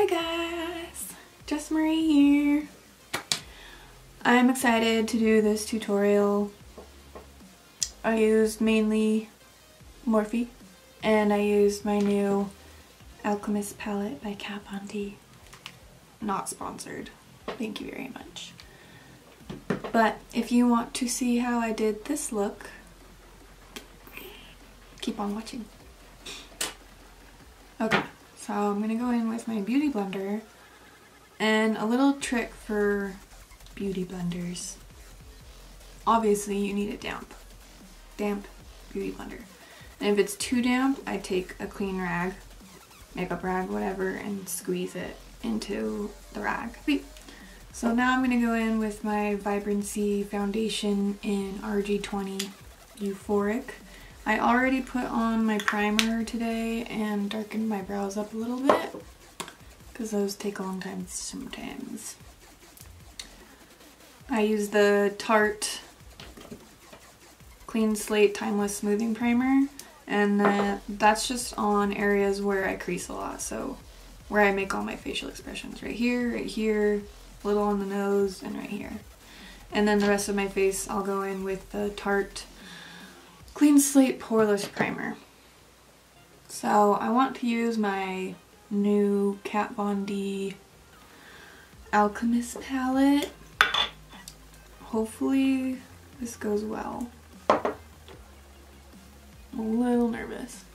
Hi guys, Jess-marie here. I'm excited to do this tutorial. I used mainly Morphe and I used my new Alchemist palette by Kat Von D. Not sponsored, thank you very much. But if you want to see how I did this look, keep on watching. Okay, so I'm gonna go in with my beauty blender, and a little trick for beauty blenders. Obviously you need it damp beauty blender. And if it's too damp, I take a clean rag, makeup rag, whatever, and squeeze it into the rag. So now I'm gonna go in with my Vibrancy foundation in RG20 Euphoric. I already put on my primer today and darkened my brows up a little bit because those take a long time sometimes. I use the Tarte Clean Slate Timeless Smoothing Primer, and that's just on areas where I crease a lot, so where I make all my facial expressions. Right here, a little on the nose, and right here. And then the rest of my face I'll go in with the Tarte Clean Slate Poreless Primer. So I want to use my new Kat Von D Alchemist palette. Hopefully this goes well. I'm a little nervous.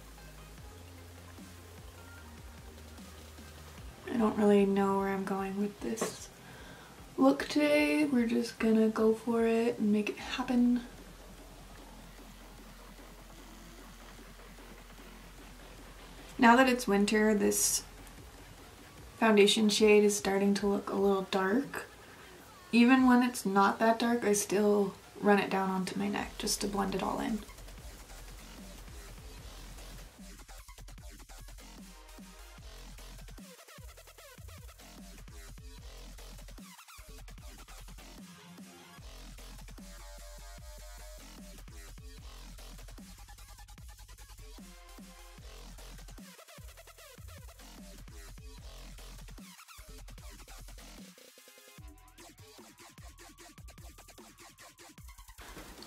I don't really know where I'm going with this look today. We're just gonna go for it and make it happen. Now that it's winter, this foundation shade is starting to look a little dark. Even when it's not that dark, I still run it down onto my neck just to blend it all in.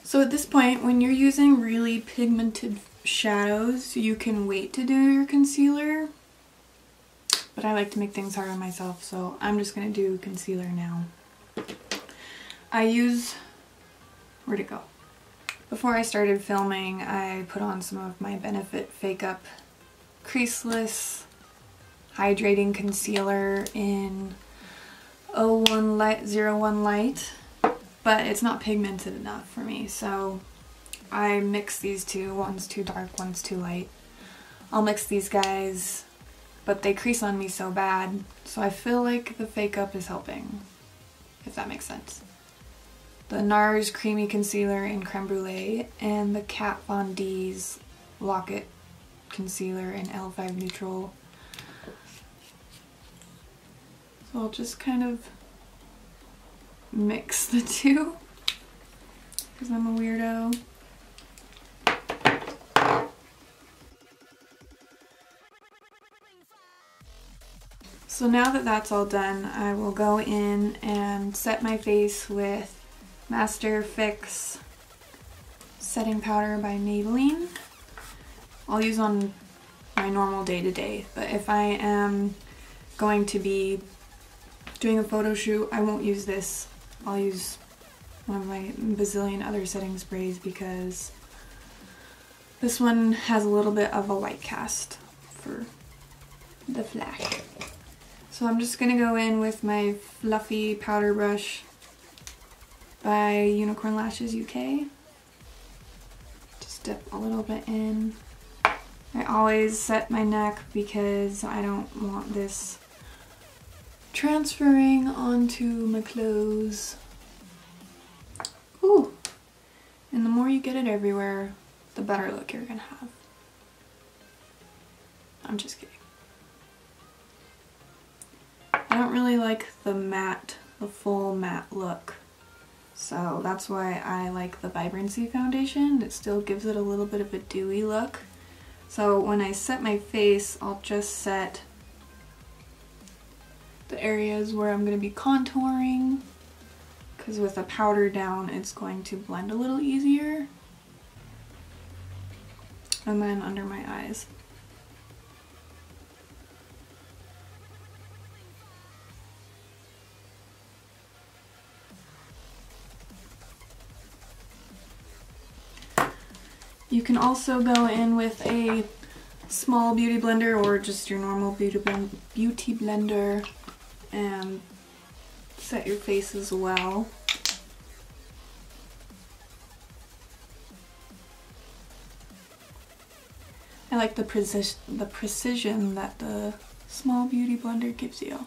So at this point, when you're using really pigmented shadows, you can wait to do your concealer. But I like to make things hard on myself, so I'm just going to do concealer now. I use... where'd it go? Before I started filming, I put on some of my Benefit Fake Up Creaseless Hydrating Concealer in 01 Light. But it's not pigmented enough for me, so I mix these two. One's too dark, one's too light. I'll mix these guys, but they crease on me so bad, so I feel like the Fake Up is helping, if that makes sense. The NARS Creamy Concealer in Creme Brulee, and the Kat Von D's Lock-It Concealer in L5 Neutral. So I'll just kind of mix the two because I'm a weirdo. So now that that's all done, I will go in and set my face with Master Fix Setting Powder by Maybelline. I'll use on my normal day-to-day, but if I am going to be doing a photo shoot, I won't use this. I'll use one of my bazillion other setting sprays because this one has a little bit of a light cast for the flash. So I'm just gonna go in with my fluffy powder brush by Unicorn Lashes UK. Just dip a little bit in. I always set my neck because I don't want this transferring onto my clothes. Ooh. And the more you get it everywhere, the better look you're gonna have. I'm just kidding. I don't really like the full matte look. So that's why I like the Vibrancy foundation. It still gives it a little bit of a dewy look. So when I set my face, I'll just set the areas where I'm going to be contouring, because with a powder down it's going to blend a little easier. And then under my eyes. You can also go in with a small beauty blender or just your normal beauty blender and set your face as well. I like the precision that the small beauty blender gives you.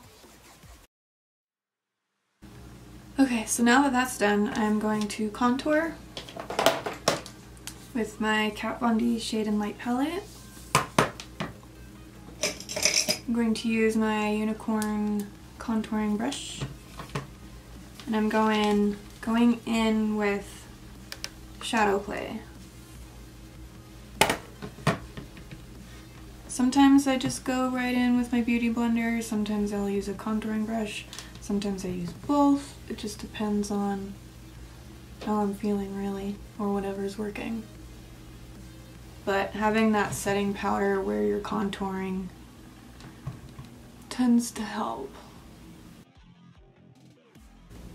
Okay, so now that that's done, I'm going to contour with my Kat Von D Shade and Light palette. I'm going to use my unicorn contouring brush, and I'm going in with shadow play. Sometimes I just go right in with my beauty blender, sometimes I'll use a contouring brush, sometimes I use both. It just depends on how I'm feeling really, or whatever's working. But having that setting powder where you're contouring tends to help.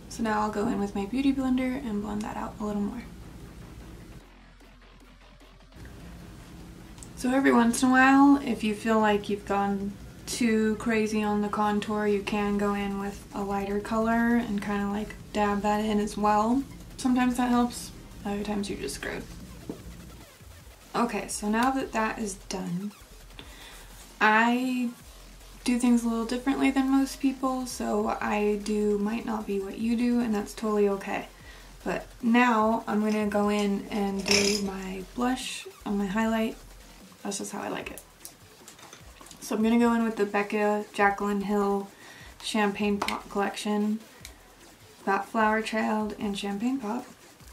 So now I'll go in with my beauty blender and blend that out a little more. So every once in a while, if you feel like you've gone too crazy on the contour, you can go in with a lighter color and kind of like dab that in as well. Sometimes that helps, other times you're just screwed. Okay, so now that that is done, I do things a little differently than most people, so I might not be what you do, and that's totally okay. But now I'm gonna go in and do my blush on my highlight. That's just how I like it. So I'm gonna go in with the Becca Jaclyn Hill Champagne Pop collection. Got Flower Child and Champagne Pop.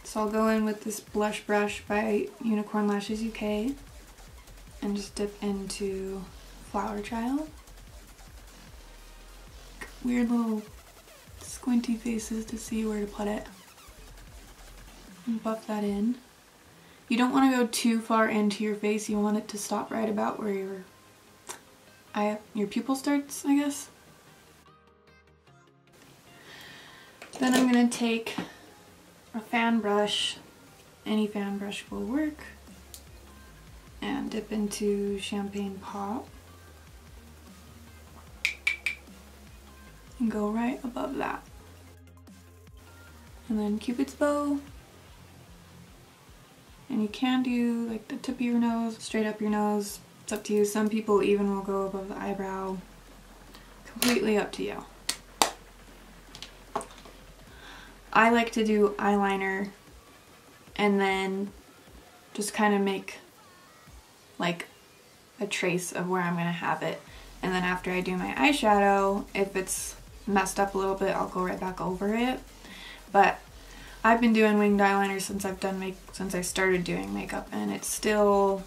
So I'll go in with this blush brush by Unicorn Lashes UK and just dip into Flower Child. Weird little squinty faces to see where to put it. And buff that in. You don't want to go too far into your face, you want it to stop right about where your pupil starts, I guess. Then I'm going to take a fan brush, any fan brush will work, and dip into Champagne Pop and go right above that. And then Cupid's bow, and you can do like the tip of your nose, straight up your nose, it's up to you. Some people even will go above the eyebrow, completely up to you. I like to do eyeliner and then just kind of make like a trace of where I'm going to have it. And then after I do my eyeshadow, if it's messed up a little bit, I'll go right back over it. But I've been doing winged eyeliner since I started doing makeup, and it's still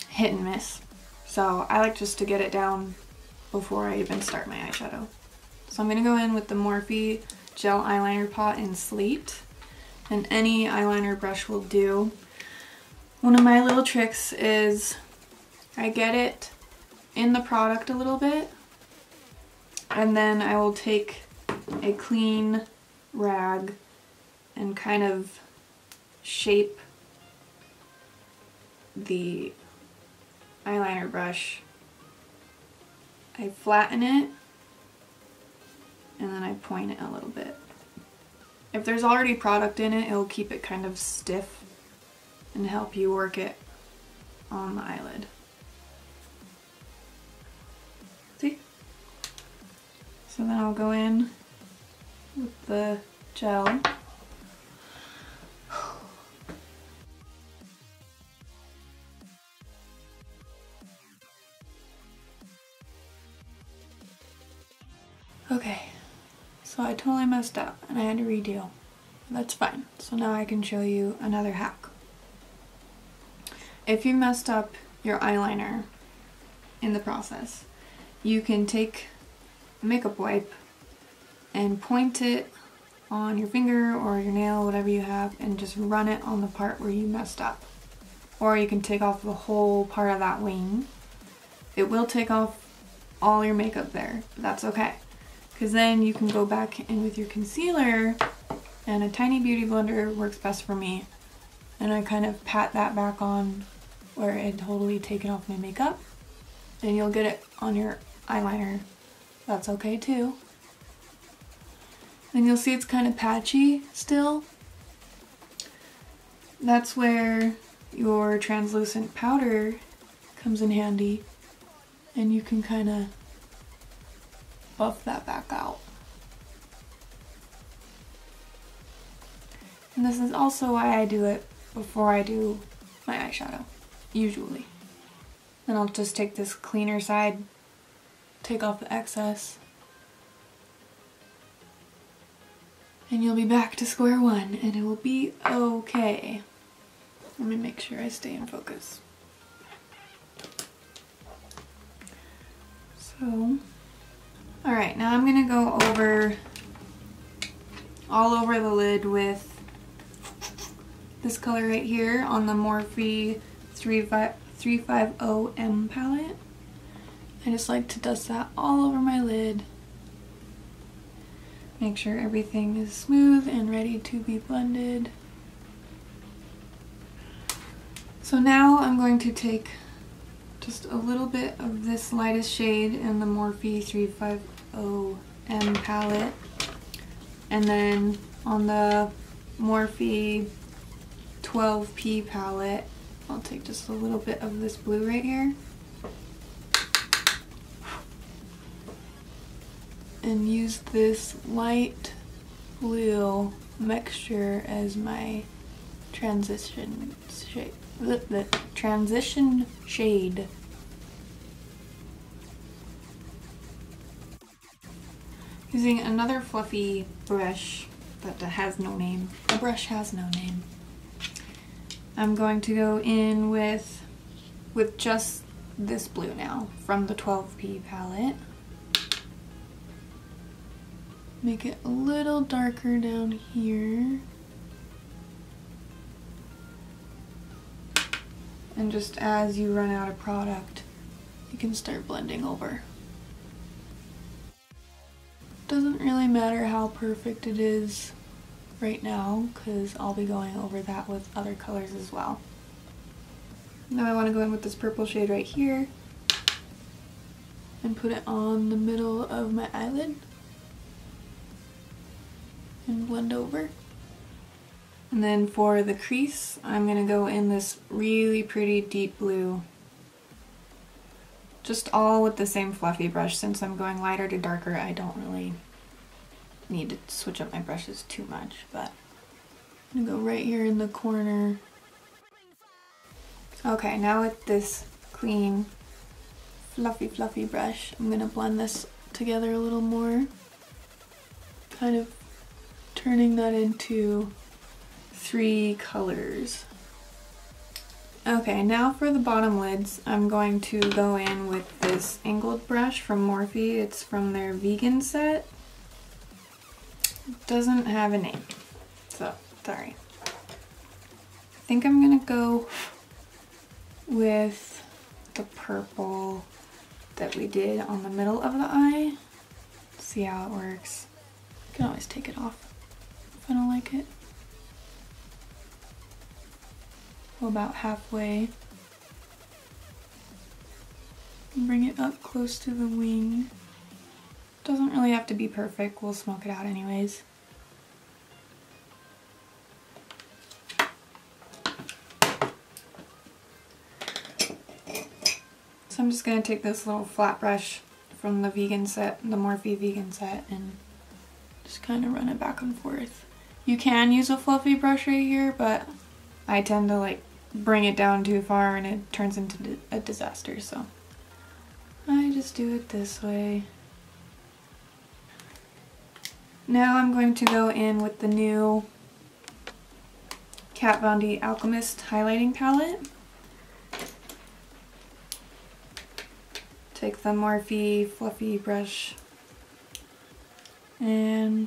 hit and miss. So I like just to get it down before I even start my eyeshadow. So I'm going to go in with the Morphe gel eyeliner pot in Slate, and any eyeliner brush will do. One of my little tricks is I get it in the product a little bit, and then I will take a clean rag and kind of shape the eyeliner brush. I flatten it and then I point it a little bit. If there's already product in it, it'll keep it kind of stiff and help you work it on the eyelid. See? So then I'll go in with the gel. Okay, so I totally messed up and I had to redo. That's fine. So now I can show you another hack. If you messed up your eyeliner in the process, you can take makeup wipe and point it on your finger or your nail, whatever you have, and just run it on the part where you messed up. Or you can take off the whole part of that wing. It will take off all your makeup there, but that's okay. Because then you can go back in with your concealer, and a tiny beauty blender works best for me. And I kind of pat that back on where it had totally taken off my makeup. And you'll get it on your eyeliner. That's okay too. And you'll see it's kind of patchy still. That's where your translucent powder comes in handy. And you can kind of buff that back out. And this is also why I do it before I do my eyeshadow, usually. Then I'll just take this cleaner side, take off the excess, and you'll be back to square one, and it will be okay. Let me make sure I stay in focus. So, alright, now I'm going to go over all over the lid with this color right here on the Morphe 350M palette. I just like to dust that all over my lid. Make sure everything is smooth and ready to be blended. So now I'm going to take just a little bit of this lightest shade in the Morphe 350M palette, and then on the Morphe 12P palette, I'll take just a little bit of this blue right here and use this light blue mixture as my transition shade. The transition shade. Using another fluffy brush that has no name. The brush has no name. I'm going to go in with just this blue now from the 12P palette. Make it a little darker down here. And just as you run out of product, you can start blending over. Doesn't really matter how perfect it is right now, because I'll be going over that with other colors as well. Now I want to go in with this purple shade right here and put it on the middle of my eyelid and blend over. And then for the crease, I'm going to go in this really pretty deep blue. Just all with the same fluffy brush. Since I'm going lighter to darker, I don't really need to switch up my brushes too much. But I'm going to go right here in the corner. Okay, now with this clean, fluffy brush, I'm going to blend this together a little more. Kind of turning that into 3 colors. Okay, now for the bottom lids, I'm going to go in with this angled brush from Morphe. It's from their vegan set. It doesn't have a name, so sorry. I think I'm gonna go with the purple that we did on the middle of the eye. See how it works. You can always take it off if I don't like it. Go about halfway. Bring it up close to the wing. Doesn't really have to be perfect, we'll smoke it out anyways. So I'm just going to take this little flat brush from the vegan set, the Morphe vegan set, and just kind of run it back and forth. You can use a fluffy brush right here, but I tend to like bring it down too far and it turns into a disaster, so I just do it this way. Now I'm going to go in with the new Kat Von D Alchemist highlighting palette. Take the Morphe fluffy brush And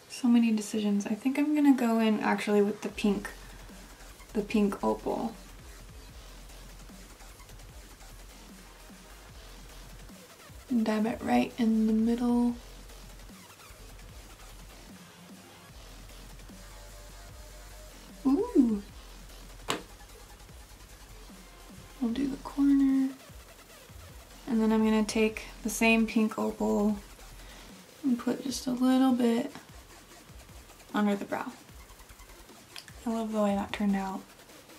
so many decisions. I think I'm gonna go in actually with the pink opal. And dab it right in the middle. Ooh. I'll do the corner. And then I'm gonna take the same pink opal and put just a little bit under the brow. I love the way that turned out.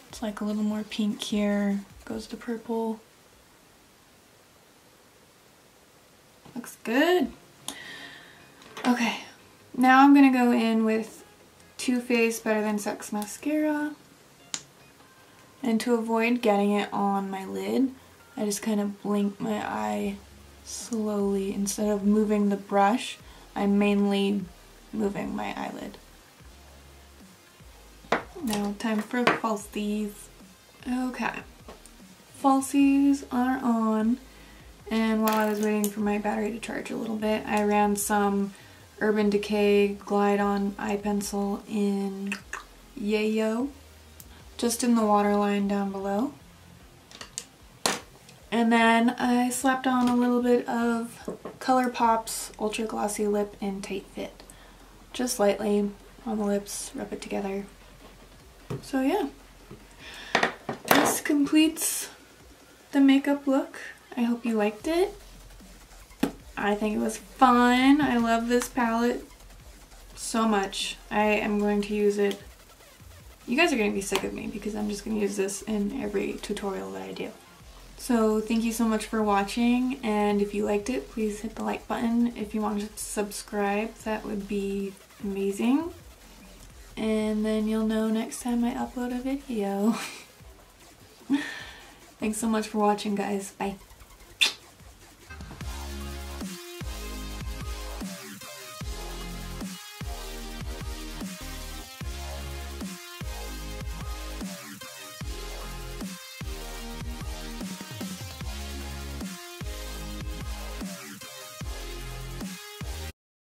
It's like a little more pink here, goes to purple. Looks good. Okay, now I'm gonna go in with Too Faced Better Than Sex mascara. And to avoid getting it on my lid, I just kind of blink my eye slowly. Instead of moving the brush, I'm mainly moving my eyelid. Now time for falsies. Okay. Falsies are on. And while I was waiting for my battery to charge a little bit, I ran some Urban Decay Glide On Eye Pencil in Yayo, just in the waterline down below. And then I slapped on a little bit of ColourPop's Ultra Glossy Lip in Tight Fit. Just lightly on the lips, rub it together. So yeah, this completes the makeup look. I hope you liked it. I think it was fun. I love this palette so much. I am going to use it. You guys are going to be sick of me because I'm just going to use this in every tutorial that I do. So thank you so much for watching, and if you liked it, please hit the like button. If you want to subscribe, that would be amazing. And then you'll know next time I upload a video. Thanks so much for watching, guys. Bye.